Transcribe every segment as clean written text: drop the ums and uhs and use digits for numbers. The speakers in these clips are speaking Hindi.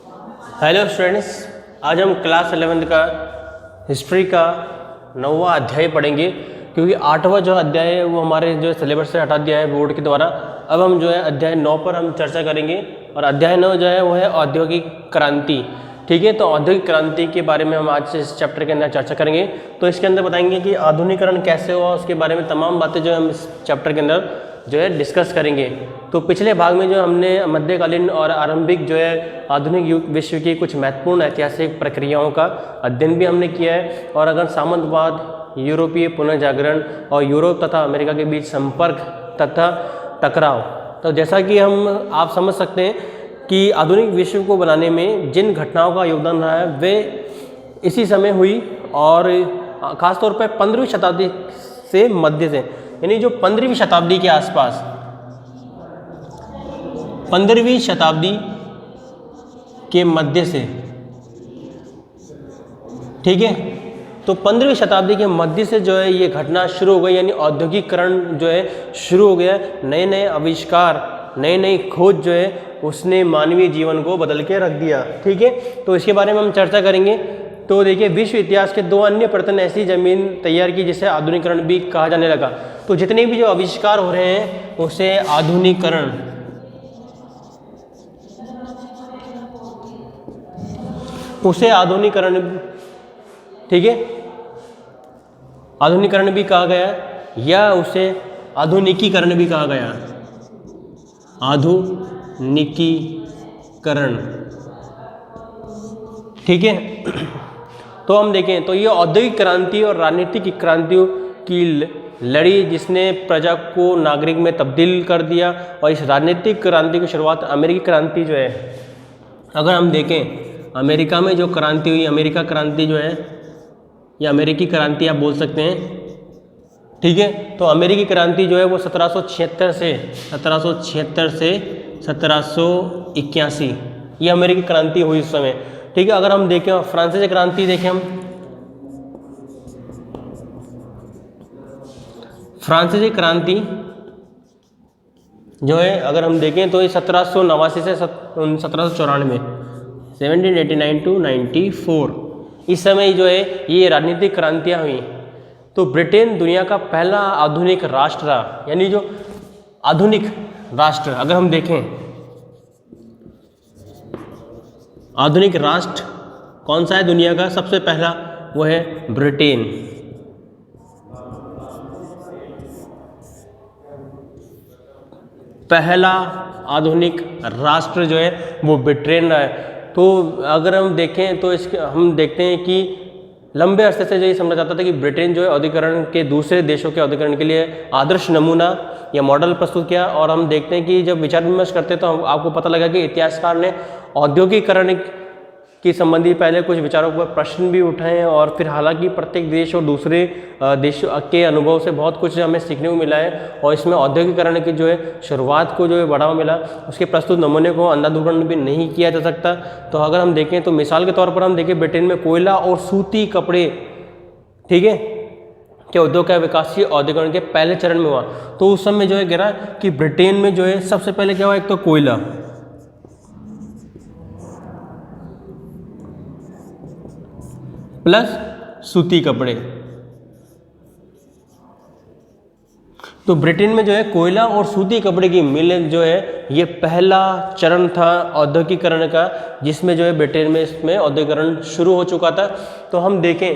हेलो स्टूडेंट्स, आज हम क्लास 11th का हिस्ट्री का 9वां अध्याय पढ़ेंगे, क्योंकि 8वां जो अध्याय है वो हमारे जो सिलेबस से हटा दिया है बोर्ड के द्वारा। अब हम जो है अध्याय 9 पर हम चर्चा करेंगे और अध्याय 9 जो है वो है औद्योगिक क्रांति। ठीक है, तो औद्योगिक क्रांति के बारे में हम आज से इस चैप्टर के अंदर चर्चा करेंगे। तो इसके अंदर बताएंगे कि आधुनिकीकरण कैसे हुआ, उसके बारे में तमाम बातें जो हम इस चैप्टर के अंदर जो है डिस्कस करेंगे। तो पिछले भाग में जो हमने मध्यकालीन और आरंभिक जो है आधुनिक युग विश्व की कुछ महत्वपूर्ण ऐतिहासिक प्रक्रियाओं का अध्ययन भी हमने किया है, और अगर सामंतवाद, यूरोपीय पुनर्जागरण और यूरोप तथा अमेरिका के बीच संपर्क तथा टकराव। तो जैसा कि हम आप समझ सकते हैं कि आधुनिक विश्व को बनाने में जिन घटनाओं का योगदान रहा है वे इसी समय हुई, और ख़ासतौर पर 15वीं शताब्दी से मध्य से, यानी जो 15वीं शताब्दी के आसपास, 15वीं शताब्दी के मध्य से, ठीक है। तो 15वीं शताब्दी के मध्य से जो है ये घटना शुरू हो गई, यानी औद्योगिकरण जो है शुरू हो गया। नए नए आविष्कार, नई नई खोज जो है उसने मानवीय जीवन को बदल के रख दिया। ठीक है, तो इसके बारे में हम चर्चा करेंगे। तो देखिए, विश्व इतिहास के 2 अन्य पर्यटन ऐसी जमीन तैयार की जिसे आधुनिकीकरण भी कहा जाने लगा। तो जितने भी जो आविष्कार हो रहे हैं उसे आधुनिकीकरण, ठीक है, आधुनिकीकरण भी कहा गया, या उसे आधुनिकीकरण भी कहा गया। आधुनिकीकरण, ठीक है। तो हम देखें तो ये औद्योगिक क्रांति और राजनीतिक क्रांतियों की लड़ी जिसने प्रजा को नागरिक में तब्दील कर दिया, और इस राजनीतिक क्रांति की शुरुआत अमेरिकी क्रांति जो है, अगर हम देखें अमेरिका में जो क्रांति हुई, अमेरिका क्रांति जो है या अमेरिकी क्रांति आप बोल सकते हैं, ठीक है। तो अमेरिकी क्रांति जो है वो 1776 से 1781 ये अमेरिकी क्रांति हुई उस समय। ठीक है, अगर हम देखें फ्रांसीसी क्रांति देखें, हम फ्रांसीसी क्रांति जो है अगर हम देखें तो ये 1789 से 1794, 1789 to 94, इस समय जो है ये राजनीतिक क्रांतियाँ हुई। तो ब्रिटेन दुनिया का पहला आधुनिक राष्ट्र रहा, यानी जो आधुनिक राष्ट्र, अगर हम देखें आधुनिक राष्ट्र कौन सा है दुनिया का सबसे पहला, वो है ब्रिटेन। पहला आधुनिक राष्ट्र जो है वो ब्रिटेन रहा है। तो अगर हम देखें तो हम देखते हैं कि लंबे अरसे से जो ये समझा जाता था कि ब्रिटेन जो है औद्योगिकरण के दूसरे देशों के औद्योगिकरण के लिए आदर्श नमूना या मॉडल प्रस्तुत किया। और हम देखते हैं कि जब विचार विमर्श करते हैं तो आपको पता लगा कि इतिहासकार ने औद्योगिकरण की संबंधी पहले कुछ विचारों पर प्रश्न भी उठाए, और फिर हालांकि प्रत्येक देश और दूसरे देशों के अनुभव से बहुत कुछ हमें सीखने को मिला है, और इसमें औद्योगिकरण की जो है शुरुआत को जो है बढ़ावा मिला। उसके प्रस्तुत नमूने को अंधाधुंध भी नहीं किया जा सकता। तो अगर हम देखें तो मिसाल के तौर पर हम देखें ब्रिटेन में कोयला और सूती कपड़े, ठीक है, के उद्योग का विकास औद्योगिकरण के पहले चरण में हुआ। तो उस समय जो है गिरा कि ब्रिटेन में जो है सबसे पहले क्या हुआ, एक तो कोयला प्लस सूती कपड़े। तो ब्रिटेन में जो है कोयला और सूती कपड़े की मिल जो है ये पहला चरण था औद्योगिकरण का, जिसमें जो है ब्रिटेन में इसमें औद्योगिकरण शुरू हो चुका था। तो हम देखें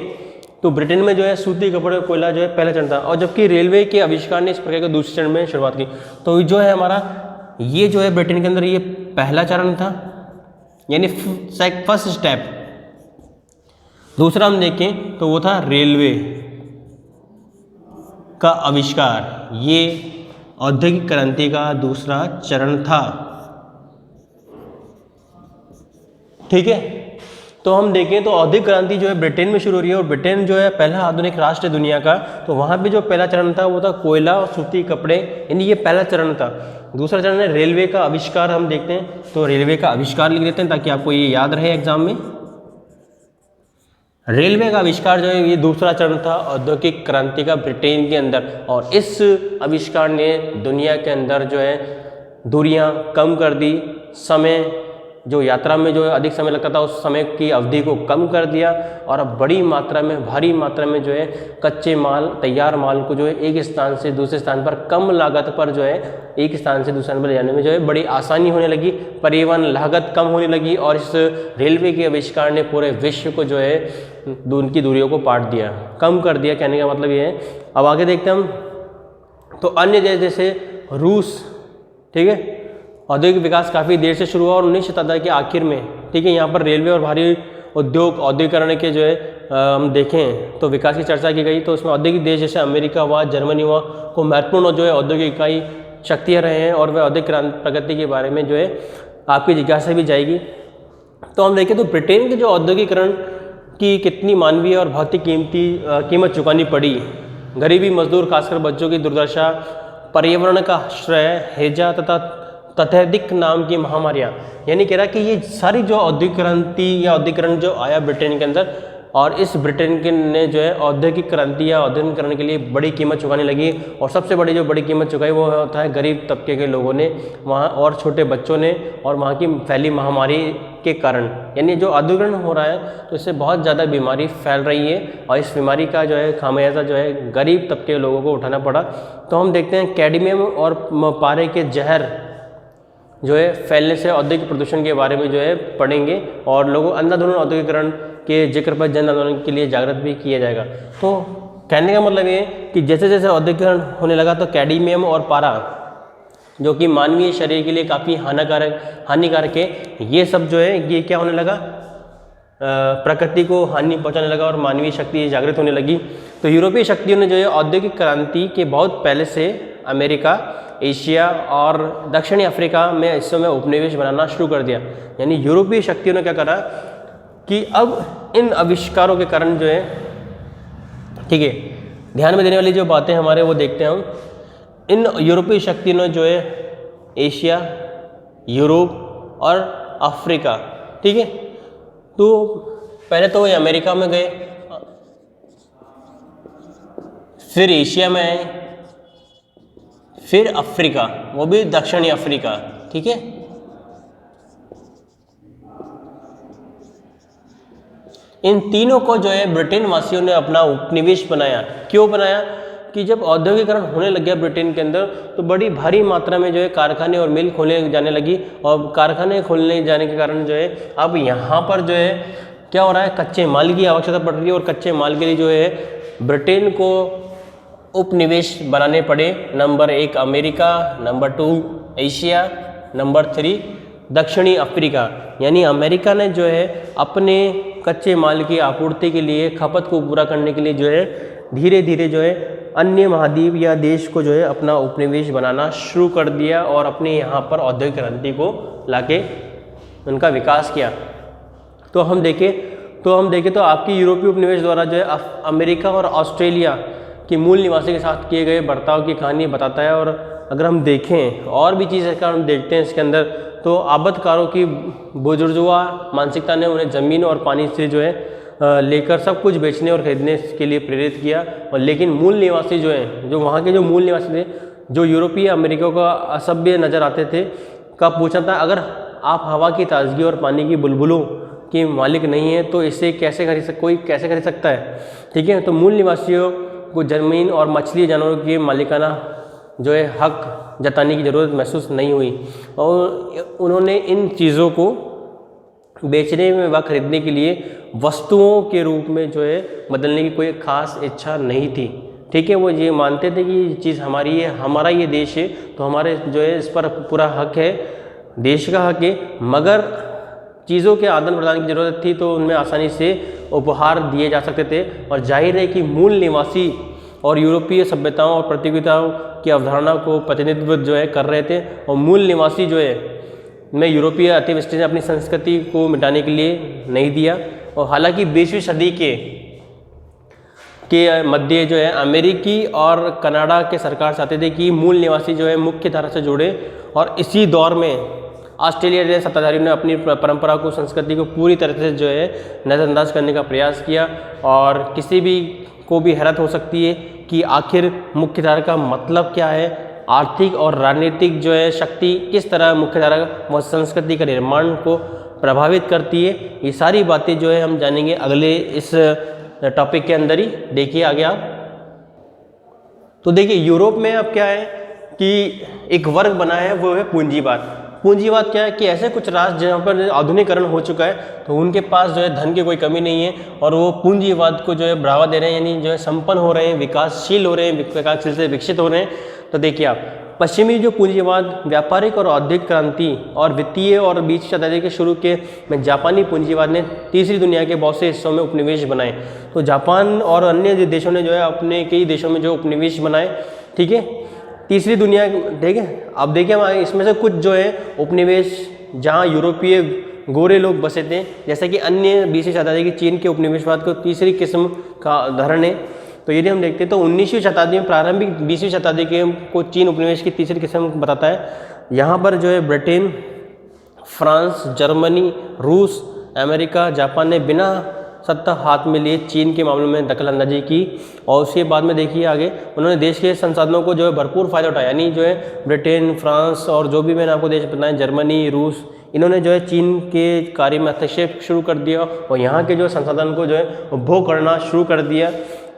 तो ब्रिटेन में जो है सूती कपड़े और कोयला जो है पहला चरण था, और जबकि रेलवे के आविष्कार ने इस प्रकार के दूसरे चरण में शुरुआत की। तो जो है हमारा ये जो है ब्रिटेन के अंदर ये पहला चरण था, यानी फर्स्ट स्टेप। दूसरा हम देखें तो वो था रेलवे का आविष्कार, ये औद्योगिक क्रांति का दूसरा चरण था। ठीक है, तो हम देखें तो औद्योगिक क्रांति जो है ब्रिटेन में शुरू हो रही है, और ब्रिटेन जो है पहला आधुनिक राष्ट्र है दुनिया का। तो वहाँ पे जो पहला चरण था वो था कोयला और सूती कपड़े, यानी ये पहला चरण था। दूसरा चरण है रेलवे का आविष्कार। हम देखते हैं तो रेलवे का आविष्कार लिख देते हैं ताकि आपको ये याद रहे एग्जाम में। रेलवे का आविष्कार जो है ये दूसरा चरण था औद्योगिक क्रांति का ब्रिटेन के अंदर, और इस आविष्कार ने दुनिया के अंदर जो है दूरियां कम कर दी, समय जो यात्रा में जो है अधिक समय लगता था उस समय की अवधि को कम कर दिया और अब बड़ी मात्रा में, भारी मात्रा में जो है कच्चे माल, तैयार माल को जो है एक स्थान से दूसरे स्थान पर कम लागत पर जो है एक स्थान से दूसरे स्थान पर ले जाने में जो है बड़ी आसानी होने लगी, परिवहन लागत कम होने लगी और इस रेलवे के आविष्कार ने पूरे विश्व को जो है उनकी दूरियों को पाट दिया, कम कर दिया। कहने का मतलब ये है। अब आगे देखते हैं हम, तो अन्य देश जैसे रूस, ठीक है, औद्योगिक विकास काफ़ी देर से शुरू हुआ और 19वीं शताब्दी के आखिर में, ठीक है, यहाँ पर रेलवे और भारी उद्योग, औद्योगिकरण के जो है हम देखें तो विकास की चर्चा की गई। तो उसमें औद्योगिक देश जैसे अमेरिका हुआ, जर्मनी हुआ को महत्वपूर्ण जो है औद्योगिक इकाई शक्तियाँ रहे हैं और वह औद्योगिक प्रगति के बारे में जो है आपकी जिज्ञासा भी जाएगी। तो हम देखें तो ब्रिटेन के जो औद्योगिकरण की कितनी मानवीय और भौतिक कीमत चुकानी पड़ी, गरीबी, मजदूर, खासकर बच्चों की दुर्दशा, पर्यावरण का श्रेय, हैजा तथा तथैदिक नाम की महामारियाँ, यानी कह रहा कि ये सारी जो औद्योगिक क्रांति या औद्योगिकरण जो आया ब्रिटेन के अंदर, और इस ब्रिटेन के ने जो है औद्योगिक क्रांति या औद्योगिकरण के लिए बड़ी कीमत चुकाने लगी। और सबसे बड़ी जो बड़ी कीमत चुकाई वो होता है गरीब तबके के लोगों ने वहाँ और छोटे बच्चों ने, और वहाँ की फैली महामारी के कारण। यानी जो औद्योगिकरण हो रहा है तो इससे बहुत ज़्यादा बीमारी फैल रही है और इस बीमारी का जो है खामियाजा जो है गरीब तबके के लोगों को उठाना पड़ा। तो हम देखते हैं कैडमियम और पारे के जहर जो है फैलने से औद्योगिक प्रदूषण के बारे में जो है पढ़ेंगे और लोगों अंधाधुंध औद्योगिकरण के जिक्र पर जन आंदोलन के लिए जागृत भी किया जाएगा। तो कहने का मतलब ये कि जैसे जैसे औद्योगिकरण होने लगा तो कैडमियम और पारा जो कि मानवीय शरीर के लिए काफ़ी हानिकारक है, ये सब जो है ये क्या होने लगा, प्रकृति को हानि पहुंचाने लगा और मानवीय शक्ति जागृत होने लगी। तो यूरोपीय शक्तियों ने जो है औद्योगिक क्रांति के बहुत पहले से अमेरिका, एशिया और दक्षिणी अफ्रीका में हिस्सों में उपनिवेश बनाना शुरू कर दिया। यानी यूरोपीय शक्तियों ने क्या करा कि अब इन आविष्कारों के कारण जो है, ठीक है, ध्यान में देने वाली जो बातें हमारे वो देखते हैं हम। इन यूरोपीय शक्तियों ने जो है एशिया, यूरोप और अफ्रीका, ठीक है, तो पहले तो ये अमेरिका में गए, फिर एशिया में आए, फिर अफ्रीका, वो भी दक्षिणी अफ्रीका, ठीक है। इन तीनों को जो है ब्रिटेन वासियों ने अपना उपनिवेश बनाया। क्यों बनाया कि जब औद्योगिकरण होने लग गया ब्रिटेन के अंदर तो बड़ी भारी मात्रा में जो है कारखाने और मिल खोलने जाने लगी और कारखाने खोलने जाने के कारण जो है अब यहाँ पर जो है क्या हो रहा है, कच्चे माल की आवश्यकता पड़ रही है और कच्चे माल के लिए जो है ब्रिटेन को उपनिवेश बनाने पड़े। Number 1 America, number 2 Asia, number 3 दक्षिणी अफ्रीका। यानी अमेरिका ने जो है अपने कच्चे माल की आपूर्ति के लिए, खपत को पूरा करने के लिए जो है धीरे धीरे जो है अन्य महाद्वीप या देश को जो है अपना उपनिवेश बनाना शुरू कर दिया और अपने यहाँ पर औद्योगिक क्रांति को लाके उनका विकास किया। तो हम देखें तो आपकी यूरोपीय उपनिवेश द्वारा जो है अमेरिका और ऑस्ट्रेलिया के मूल निवासी के साथ किए गए बर्ताव की कहानी बताता है। और अगर हम देखें और भी चीज़ का हम देखते हैं इसके अंदर, तो आबदकारों की बुजुर्गवा मानसिकता ने उन्हें ज़मीन और पानी से जो है लेकर सब कुछ बेचने और खरीदने के लिए प्रेरित किया। और लेकिन मूल निवासी जो हैं, जो वहाँ के जो मूल निवासी थे, जो यूरोपीय अमेरिका को असभ्य नज़र आते थे, का पूछना था अगर आप हवा की ताजगी और पानी की बुलबुलों की मालिक नहीं है तो इसे कोई कैसे खरीद सकता है, ठीक है। तो मूल निवासियों को ज़मीन और मछली जानवरों के मालिकाना जो है हक जताने की ज़रूरत महसूस नहीं हुई और उन्होंने इन चीज़ों को बेचने में व खरीदने के लिए वस्तुओं के रूप में जो है बदलने की कोई ख़ास इच्छा नहीं थी, ठीक है। वो ये मानते थे कि ये चीज़ हमारी है, हमारा ये देश है, तो हमारे जो है इस पर पूरा हक है, देश का हक है। मगर चीज़ों के आदान प्रदान की ज़रूरत थी तो उनमें आसानी से उपहार दिए जा सकते थे। और जाहिर है कि मूल निवासी और यूरोपीय सभ्यताओं और प्रतियोगिताओं की अवधारणा को प्रतिनिधित्व जो है कर रहे थे और मूल निवासी जो है में यूरोपीय अतिवृष्टि ने अपनी संस्कृति को मिटाने के लिए नहीं दिया। और हालांकि 20वीं सदी के मध्य जो है अमेरिकी और कनाडा के सरकार चाहते थे कि मूल निवासी जो है मुख्य धारा से जुड़े और इसी दौर में ऑस्ट्रेलिया के सत्ताधारियों ने अपनी परंपरा को, संस्कृति को पूरी तरह से जो है नज़रअंदाज करने का प्रयास किया। और किसी भी को भी हैरत हो सकती है कि आखिर मुख्य धारा का मतलब क्या है आर्थिक और राजनीतिक जो है शक्ति किस तरह मुख्यधारा व संस्कृति का निर्माण को प्रभावित करती है, ये सारी बातें जो है हम जानेंगे अगले इस टॉपिक के अंदर ही। देखिए आगे आप, तो देखिए यूरोप में अब क्या है कि एक वर्ग बना है, वो है पूंजीवाद। पूंजीवाद क्या है कि ऐसे कुछ राष्ट्र जहाँ पर आधुनिकीकरण हो चुका है तो उनके पास जो है धन की कोई कमी नहीं है और वो पूंजीवाद को जो है बढ़ावा दे रहे हैं, यानी जो है संपन्न हो रहे हैं, विकासशील हो रहे हैं, विकासशील से विकसित हो रहे हैं। तो देखिए आप, पश्चिमी जो पूंजीवाद व्यापारिक और औद्योगिक क्रांति और वित्तीय और 20वीं शताब्दी के शुरू के में जापानी पूंजीवाद ने तीसरी दुनिया के बहुत से हिस्सों में उपनिवेश बनाए। तो जापान और अन्य देशों ने जो है अपने कई देशों में जो उपनिवेश बनाए, ठीक है, तीसरी दुनिया, ठीक है। अब देखिए हम इसमें से कुछ जो है उपनिवेश जहाँ यूरोपीय गोरे लोग बसे थे, जैसे कि अन्य 20वीं शताब्दी की चीन के उपनिवेशवाद को तीसरी किस्म का उदाहरण है। तो यदि हम देखते हैं तो 19वीं शताब्दी में प्रारंभिक 20वीं शताब्दी के को चीन उपनिवेश की तीसरी किस्म बताता है। यहाँ पर जो है ब्रिटेन, फ्रांस, जर्मनी, रूस, अमेरिका, जापान ने बिना सत्ता हाथ में लिए चीन के मामले में दखल अंदाजी की और उसके बाद में देखिए आगे उन्होंने देश के संसाधनों को जो है भरपूर फायदा उठाया, यानी जो है ब्रिटेन, फ्रांस और जो भी मैंने आपको देश बताए, जर्मनी, रूस, इन्होंने जो है चीन के कार्य में हस्तक्षेप शुरू कर दिया और यहाँ के जो संसाधन को जो है उपभोग करना शुरू कर दिया,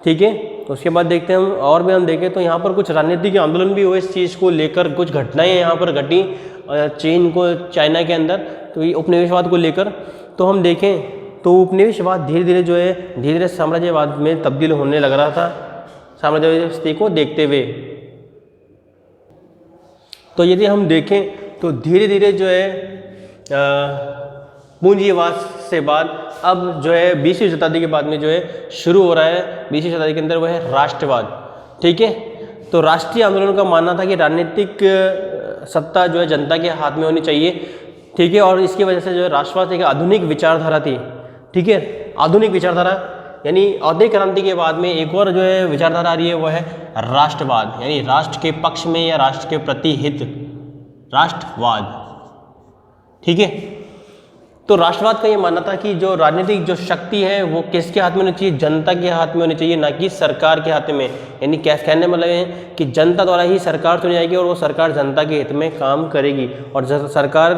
ठीक है। तो उसके बाद देखते हैं हम, और भी हम देखें तो यहाँ पर कुछ राजनीतिक आंदोलन भी हुए इस चीज़ को लेकर, कुछ घटनाएँ यहाँ पर घटी चीन को चाइना के अंदर, तो ये उपनिवेशवाद को लेकर। तो हम देखें तो उपनिवेशवाद धीरे धीरे जो है धीरे धीरे साम्राज्यवाद में तब्दील होने लग रहा था साम्राज्यवादी को देखते हुए। तो यदि हम देखें तो धीरे धीरे जो है पूंजीवाद से बाद अब जो है 20वीं शताब्दी के बाद में जो है शुरू हो रहा है 20वीं शताब्दी के अंदर, वो है राष्ट्रवाद, ठीक है। तो राष्ट्रीय आंदोलन का मानना था कि राजनीतिक सत्ता जो है जनता के हाथ में होनी चाहिए, ठीक है, और इसकी वजह से जो है राष्ट्रवाद एक आधुनिक विचारधारा थी, ठीक है। आधुनिक विचारधारा यानी औद्योगिक क्रांति के बाद में एक और जो है विचारधारा आ रही है, वो है राष्ट्रवाद, यानी राष्ट्र के पक्ष में या राष्ट्र के प्रति हित, राष्ट्रवाद, ठीक है। तो राष्ट्रवाद का ये मानना था कि जो राजनीतिक जो शक्ति है वो किसके हाथ में होनी चाहिए, जनता के हाथ में होनी चाहिए, ना कि सरकार के हाथ में। यानी क्या कहने मतलब है कि जनता द्वारा ही सरकार चुनी जाएगी और वो सरकार जनता के हित में काम करेगी, और जब सरकार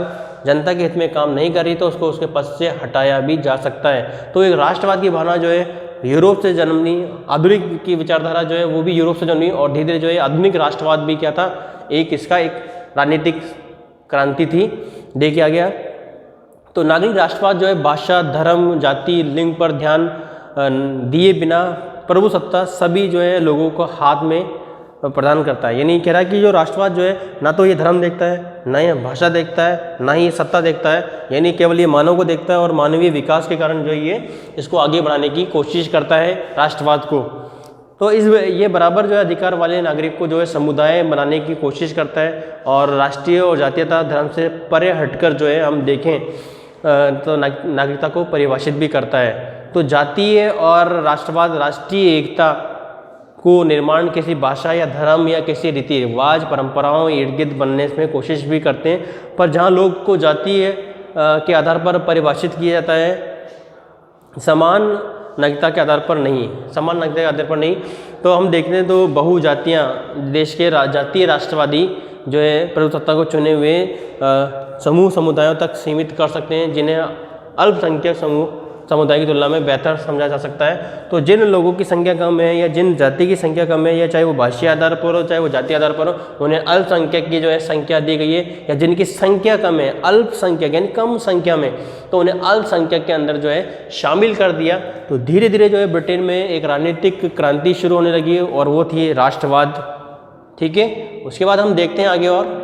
जनता के हित में काम नहीं कर रही तो उसको उसके पद से हटाया भी जा सकता है। तो एक राष्ट्रवाद की भावना जो है यूरोप से जन्मी, आधुनिक की विचारधारा जो है वो भी यूरोप से जन्मी, और धीरे धीरे जो है आधुनिक राष्ट्रवाद भी क्या था, एक इसका एक राजनीतिक क्रांति थी। देखिए आ गया, तो नागरिक राष्ट्रवाद जो है भाषा, धर्म, जाति, लिंग पर ध्यान दिए बिना प्रभु सत्ता सभी जो है लोगों को हाथ में प्रदान करता है। यानी कह रहा है कि जो राष्ट्रवाद जो है ना तो ये धर्म देखता है, ना ही भाषा देखता है, ना ही सत्ता देखता है, यानी केवल ये मानव को देखता है और मानवीय विकास के कारण जो ये इसको आगे बढ़ाने की कोशिश करता है राष्ट्रवाद को। तो ये बराबर जो है अधिकार वाले नागरिक को जो है समुदाय बनाने की कोशिश करता है और राष्ट्रीय और जातीयता धर्म से परे हटकर जो है हम देखें तो नागरिकता को परिभाषित भी करता है। तो जातीय और राष्ट्रवाद राष्ट्रीय एकता को निर्माण किसी भाषा या धर्म या किसी रीति रिवाज परंपराओं इर्द गिर्द बनने में कोशिश भी करते हैं, पर जहाँ लोग को जातीय के आधार पर परिभाषित किया जाता है, समान नागरिकता के आधार पर नहीं, समान नागरिकता के आधार पर नहीं। तो हम देखते हैं तो बहुजातियाँ देश के जातीय राष्ट्रवादी जो है प्रभुसत्ता को चुने हुए समूह समुदायों तक सीमित कर सकते हैं, जिन्हें अल्पसंख्यक समुदाय की तुलना में बेहतर समझा जा सकता है। तो जिन लोगों की संख्या कम है या जिन जाति की संख्या कम है, या चाहे वो भाषीय आधार पर हो चाहे वो जातीय आधार पर हो, उन्हें अल्पसंख्यक की जो है संख्या दी गई है, या जिनकी संख्या कम है अल्पसंख्यक यानी कम संख्या में, तो उन्हें अल्पसंख्यक के अंदर जो है शामिल कर दिया। तो धीरे धीरे जो है ब्रिटेन में एक राजनीतिक क्रांति शुरू होने लगी और वो थी राष्ट्रवाद, ठीक है। उसके बाद हम देखते हैं आगे, और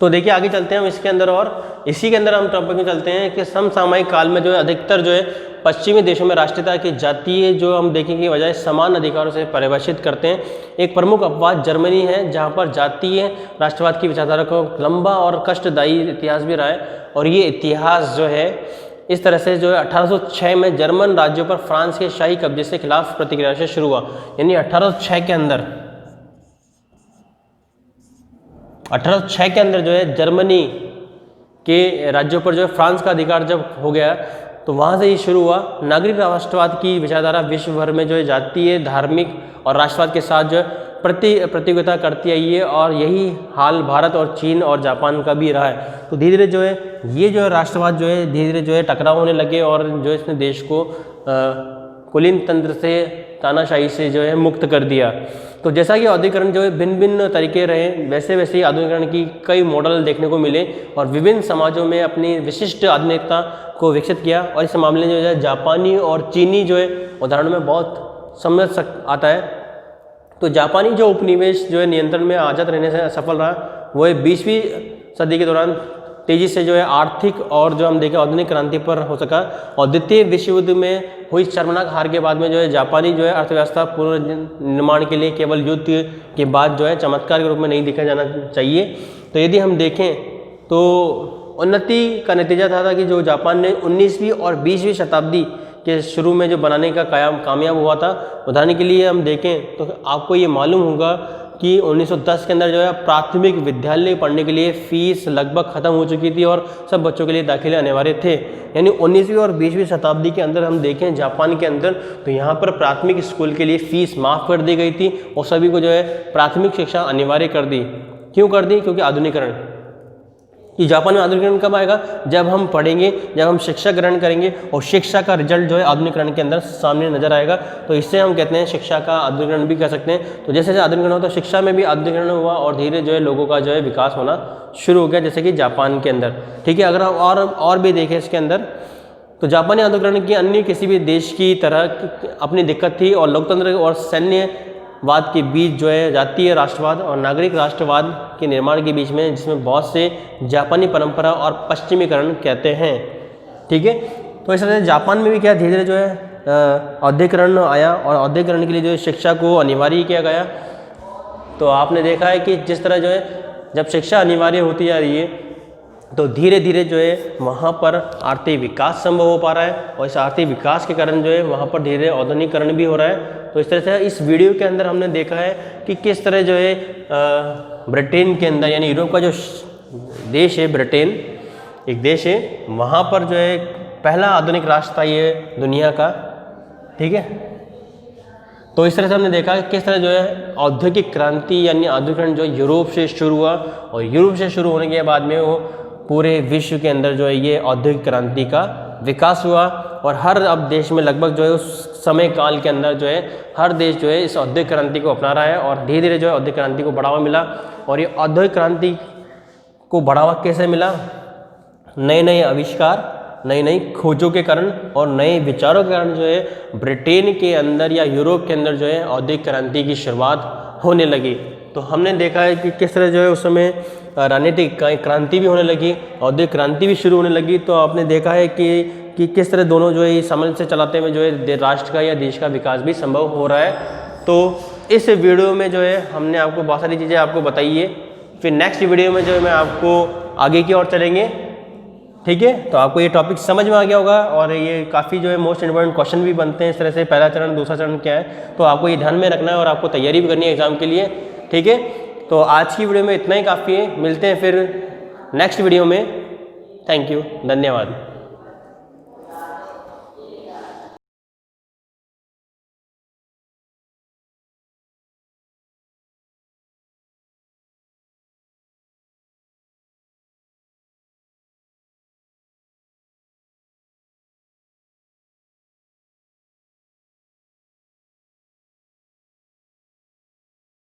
तो देखिए आगे चलते हैं हम इसके अंदर, और इसी के अंदर हम टॉपिक में चलते हैं कि समसामयिक काल में जो है अधिकतर जो है पश्चिमी देशों में राष्ट्रीयता की जातीय जो हम देखें की बजाय समान अधिकारों से परिभाषित करते हैं। एक प्रमुख अपवाद जर्मनी है, जहां पर जातीय राष्ट्रवाद की विचारधारा को लंबा और कष्टदायी इतिहास भी रहा है, और ये इतिहास जो है इस तरह से जो है 1806 में जर्मन राज्यों पर फ्रांस के शाही कब्जे से खिलाफ प्रतिक्रिया से शुरू हुआ। यानी 1806 के अंदर जो है जर्मनी के राज्यों पर जो है फ्रांस का अधिकार जब हो गया, तो वहाँ से ही शुरू हुआ। नागरिक राष्ट्रवाद की विचारधारा विश्व भर में जो है जातीय, धार्मिक और राष्ट्रवाद के साथ जो है प्रतियोगिता करती आई है और यही हाल भारत और चीन और जापान का भी रहा है। तो धीरे धीरे जो है ये जो है राष्ट्रवाद जो है धीरे धीरे जो है टकराव होने लगे और जो इसने देश को कुलीन तंत्र से, तानाशाही से जो है मुक्त कर दिया। तो जैसा कि औद्योगिकरण जो है भिन्न भिन्न तरीके रहे, वैसे वैसे ही आधुनिकीकरण की कई मॉडल देखने को मिले और विभिन्न समाजों में अपनी विशिष्ट आधुनिकता को विकसित किया। और इस मामले में जो है जापानी और चीनी जो है उदाहरण में बहुत समझ आता है। तो जापानी जो उपनिवेश जो है नियंत्रण में आज़ाद रहने से असफल रहा, वो 20वीं सदी के दौरान तेज़ी से जो है आर्थिक और जो हम देखें आधुनिक क्रांति पर हो सका। और द्वितीय विश्व युद्ध में हुई शर्मनाक हार के बाद में जो है जापानी जो है अर्थव्यवस्था पुनर्निर्माण के लिए केवल युद्ध के बाद जो है चमत्कार के रूप में नहीं देखा जाना चाहिए। तो यदि हम देखें तो उन्नति का नतीजा था कि जो जापान ने 19वीं और 20वीं शताब्दी के शुरू में जो बनाने का कामयाब हुआ था। उदाहरण के लिए हम देखें तो आपको ये मालूम होगा कि 1910 के अंदर जो है प्राथमिक विद्यालय पढ़ने के लिए फ़ीस लगभग ख़त्म हो चुकी थी और सब बच्चों के लिए दाखिले अनिवार्य थे। यानी 19वीं और 20वीं शताब्दी के अंदर हम देखें जापान के अंदर तो यहाँ पर प्राथमिक स्कूल के लिए फ़ीस माफ़ कर दी गई थी और सभी को जो है प्राथमिक शिक्षा अनिवार्य कर दी। क्यों कर दी? क्योंकि आधुनिकीकरण। कि जापान में आधुनिकीकरण कब आएगा? जब हम पढ़ेंगे, जब हम शिक्षा ग्रहण करेंगे और शिक्षा का रिजल्ट जो है आधुनिकीकरण के अंदर सामने नजर आएगा। तो इससे हम कहते हैं शिक्षा का आधुनिकीकरण भी कह सकते हैं। तो जैसे जैसे आधुनिकीकरण होता है तो शिक्षा में भी आधुनिकीकरण हुआ और धीरे जो है लोगों का जो है विकास होना शुरू हो गया, जैसे कि जापान के अंदर। ठीक है, अगर हम और भी देखें इसके अंदर तो जापानी आधुनिकीकरण की अन्य किसी भी देश की तरह अपनी दिक्कत थी और लोकतंत्र और सैन्यवाद के बीच जो है जातीय राष्ट्रवाद और नागरिक राष्ट्रवाद के निर्माण के बीच में, जिसमें बहुत से जापानी परंपरा और पश्चिमीकरण कहते हैं। ठीक है, तो इस तरह से जापान में भी क्या धीरे धीरे जो है औद्योगिकरण आया और औद्योगिकरण के लिए जो है शिक्षा को अनिवार्य किया गया। तो आपने देखा है कि जिस तरह जो है जब शिक्षा अनिवार्य होती जा रही है तो धीरे धीरे जो है वहाँ पर आर्थिक विकास संभव हो पा रहा है और इस आर्थिक विकास के कारण जो है वहाँ पर धीरे आधुनिकीकरण भी हो रहा है। तो इस तरह से इस वीडियो के अंदर हमने देखा है कि किस तरह जो है ब्रिटेन के अंदर, यानी यूरोप का जो देश है ब्रिटेन एक देश है, वहाँ पर जो है पहला आधुनिक राष्ट्र था ये दुनिया का। ठीक है, तो इस तरह से हमने देखा कि किस तरह जो है औद्योगिक क्रांति यानी आधुनिकीकरण जो यूरोप से शुरू हुआ और यूरोप से शुरू होने के बाद में वो पूरे विश्व के अंदर जो है ये औद्योगिक क्रांति का विकास हुआ और हर अब देश में लगभग जो है उस समय काल के अंदर जो है हर देश जो है इस औद्योगिक क्रांति को अपना रहा है और धीरे धीरे जो है औद्योगिक क्रांति को बढ़ावा मिला। और ये औद्योगिक क्रांति को बढ़ावा कैसे मिला? नए नए आविष्कार, नई नई खोजों के कारण और नए विचारों के कारण जो है ब्रिटेन के अंदर या यूरोप के अंदर जो है औद्योगिक क्रांति की शुरुआत होने लगी। तो हमने देखा है कि किस तरह जो है उस समय राजनीतिक क्रांति भी होने लगी, औद्योगिक क्रांति भी शुरू होने लगी। तो आपने देखा है कि किस तरह दोनों जो है समझ से चलाते हुए जो है राष्ट्र का या देश का विकास भी संभव हो रहा है। तो इस वीडियो में जो है हमने आपको बहुत सारी चीज़ें आपको बताई है। फिर नेक्स्ट वीडियो में जो है मैं आपको आगे की ओर चलेंगे। ठीक है, तो आपको ये टॉपिक समझ में आ गया होगा और ये काफ़ी जो है मोस्ट इंपॉर्टेंट क्वेश्चन भी बनते हैं इस तरह से, पहला चरण दूसरा चरण क्या है, तो आपको ये ध्यान में रखना है और आपको तैयारी भी करनी है एग्जाम के लिए। ठीक है, तो आज की वीडियो में इतना ही काफ़ी है, मिलते हैं फिर नेक्स्ट वीडियो में। थैंक यू, धन्यवाद।